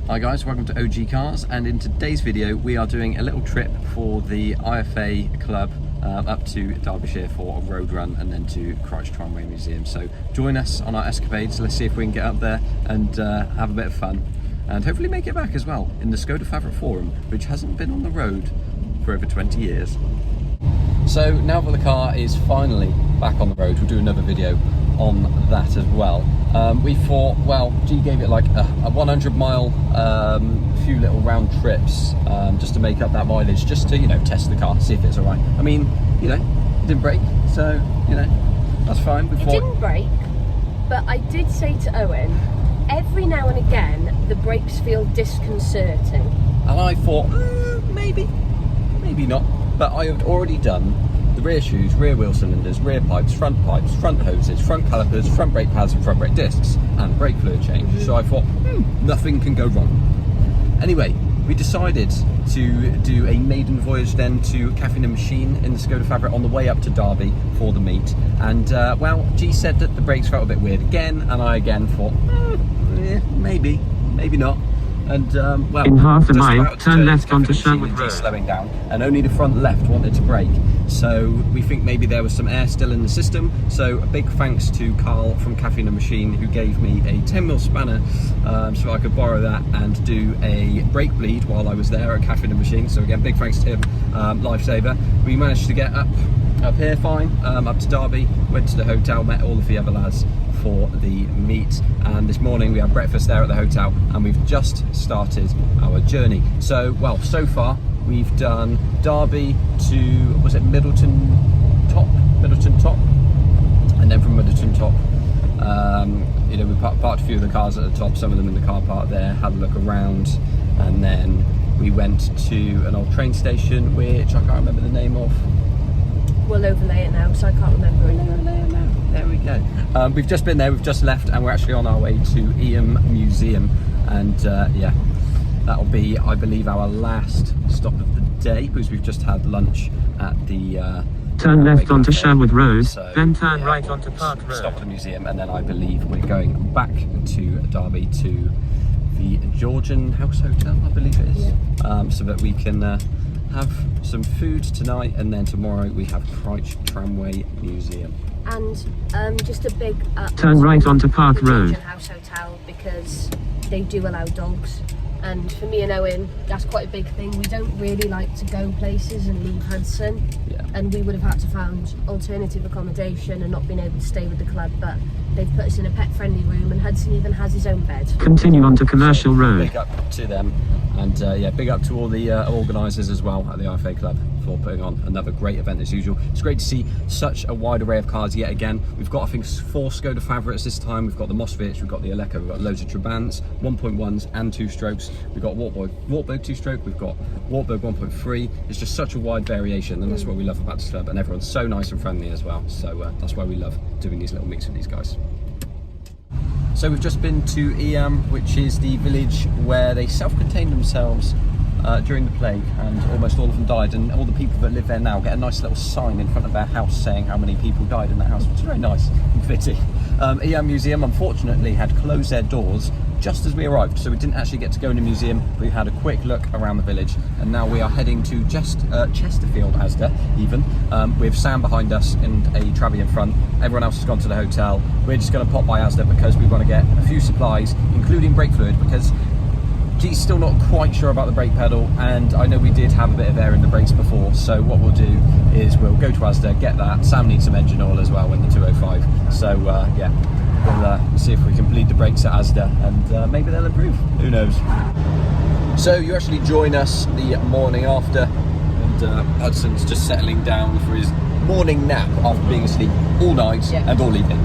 Hi guys, welcome to OG Cars, and in today's video we are doing a little trip for the IFA club up to Derbyshire for a road run and then to Crich Tramway Museum. So join us on our escapades. Let's see if we can get up there and have a bit of fun and hopefully make it back as well in the Skoda Favorit Forum, which hasn't been on the road for over 20 years. So now that the car is finally back on the road, we'll do another video on that as well. We thought, well, G gave it like a 100-mile few little round trips just to make up that mileage, just to, you know, test the car, see if it's all right. I mean, you know, it didn't break, so, you know, that's fine. It didn't break, but I did say to Owen, every now and again the brakes feel disconcerting. And I thought, maybe not. But I had already done the rear shoes, rear wheel cylinders, rear pipes, front hoses, front calipers, front brake pads and front brake discs, and brake fluid change. So I thought, nothing can go wrong. Anyway, we decided to do a maiden voyage then to Cafe and Machine in the Skoda Favorit on the way up to Derby for the meet. And well, G said that the brakes felt a bit weird again, and I again thought, maybe not. And well, in half a mile, turn left onto Sherwood Road. Slowing down, and only the front left wanted to brake. So we think maybe there was some air still in the system. So a big thanks to Carl from Cafe and Machine, who gave me a 10mm spanner so I could borrow that and do a brake bleed while I was there at Cafe and Machine. So again, big thanks to him, lifesaver. We managed to get up here fine, up to Derby, went to the hotel, met all of the other lads for the meet, and this morning we had breakfast there at the hotel, and we've just started our journey. So, well, so far we've done Derby to, was it Middleton Top, and then from Middleton Top, you know, we parked a few of the cars at the top, some of them in the car park there, had a look around, and then we went to an old train station, which I can't remember the name of. We'll overlay it now, so I can't remember it. There we go. We've just been there, we've just left, and we're actually on our way to IFA Museum. And yeah, that'll be, I believe, our last stop of the day, because we've just had lunch at the... turn left onto Sherwood Road, so, then turn right onto Park Road. Stop at the museum, and then I believe we're going back to Derby to the Georgian House Hotel, I believe it is. Yeah. So that we can have some food tonight, and then tomorrow we have Crich Tramway Museum. And just a big turn right onto Park Road. Georgian House Hotel, because they do allow dogs, and for me and Owen, that's quite a big thing. We don't really like to go places and leave Hudson, and we would have had to find alternative accommodation and not been able to stay with the club, but they've put us in a pet-friendly room, and Hudson even has his own bed. Continue onto Commercial Road. Big up to them, and yeah, big up to all the organisers as well at the IFA Club for putting on another great event as usual. It's great to see such a wide array of cars yet again. We've got, I think, 4 Skoda Favorits this time. We've got the Mosfets, we've got the Aleko, we've got loads of Trabants, 1.1s and 2-strokes. We've got Wartburg 2-stroke, we've got Wartburg 1.3. It's just such a wide variation, and that's what we love about this club, and everyone's so nice and friendly as well. So that's why we love doing these little meets with these guys. So we've just been to IFA, which is the village where they self-contained themselves during the plague, and almost all of them died, and all the people that live there now get a nice little sign in front of their house saying how many people died in that house, which is very nice and fitting. IFA Museum unfortunately had closed their doors just as we arrived, so we didn't actually get to go in the museum. We had a quick look around the village, and now we are heading to just Chesterfield, Asda even, with Sam behind us and a Travy in front. Everyone else has gone to the hotel. We're just going to pop by Asda because we want to get a few supplies, including brake fluid, because G's still not quite sure about the brake pedal, and I know we did have a bit of air in the brakes before, so what we'll do is we'll go to Asda, get that. Sam needs some engine oil as well in the 205, so yeah, we'll see if we can bleed the brakes at Asda, and maybe they'll improve, who knows. So you actually join us the morning after, and Hudson's just settling down for his morning nap after being asleep all night and all evening.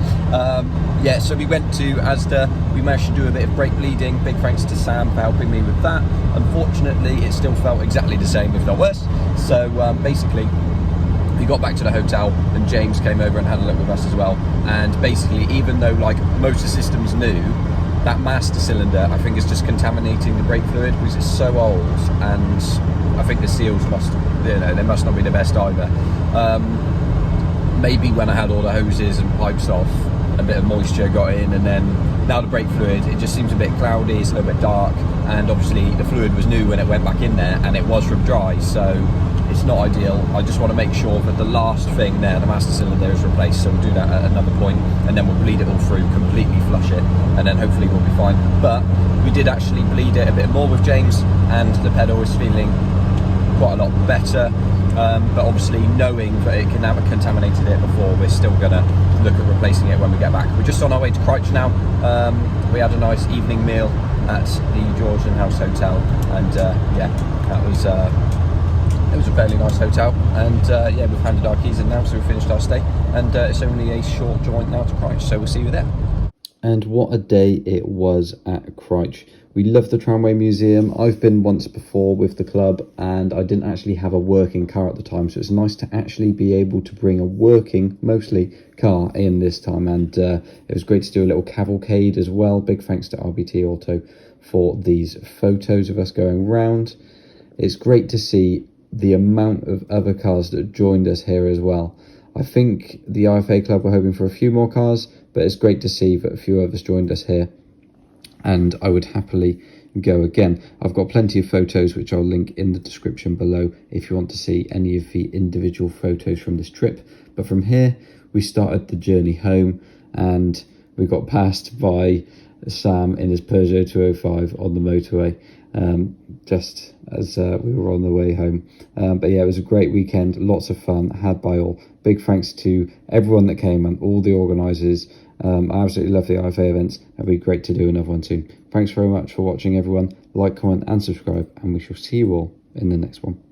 Yeah, so we went to Asda, we managed to do a bit of brake bleeding. Big thanks to Sam for helping me with that. Unfortunately, it still felt exactly the same, if not worse. So basically, we got back to the hotel, and James came over and had a look with us as well. And basically, even though like motor system's new, that master cylinder, I think, is just contaminating the brake fluid because it's so old, and I think the seals must, you know, they must not be the best either. Maybe when I had all the hoses and pipes off, a bit of moisture got in, and then now the brake fluid, it just seems a bit cloudy, it's a little bit dark, and obviously the fluid was new when it went back in there, and it was from dry, so it's not ideal. I just want to make sure that the last thing there, the master cylinder, is replaced, so we'll do that at another point, and then we'll bleed it all through, completely flush it, and then hopefully we'll be fine. But we did actually bleed it a bit more with James, and the pedal is feeling quite a lot better. But obviously knowing that it can have contaminated it before, we're still going to look at replacing it when we get back. We're just on our way to Crich now. We had a nice evening meal at the Georgian House Hotel, and yeah, that was it was a fairly nice hotel, and yeah, we've handed our keys in now, so we've finished our stay, and it's only a short jaunt now to Crich, so we'll see you there. And what a day it was at Crich. We love the Tramway Museum. I've been once before with the club, and I didn't actually have a working car at the time, so it's nice to actually be able to bring a working, mostly, car in this time. And it was great to do a little cavalcade as well. Big thanks to RBT Auto for these photos of us going round. It's great to see the amount of other cars that joined us here as well. I think the IFA club were hoping for a few more cars, but it's great to see that a few of us joined us here, and I would happily go again. I've got plenty of photos which I'll link in the description below if you want to see any of the individual photos from this trip. But from here we started the journey home, and we got passed by Sam in his Peugeot 205 on the motorway just as we were on the way home. But yeah, it was a great weekend, lots of fun had by all. Big thanks to everyone that came and all the organisers. I absolutely love the IFA events. It'll be great to do another one soon. Thanks very much for watching, everyone. Like, comment and subscribe, and we shall see you all in the next one.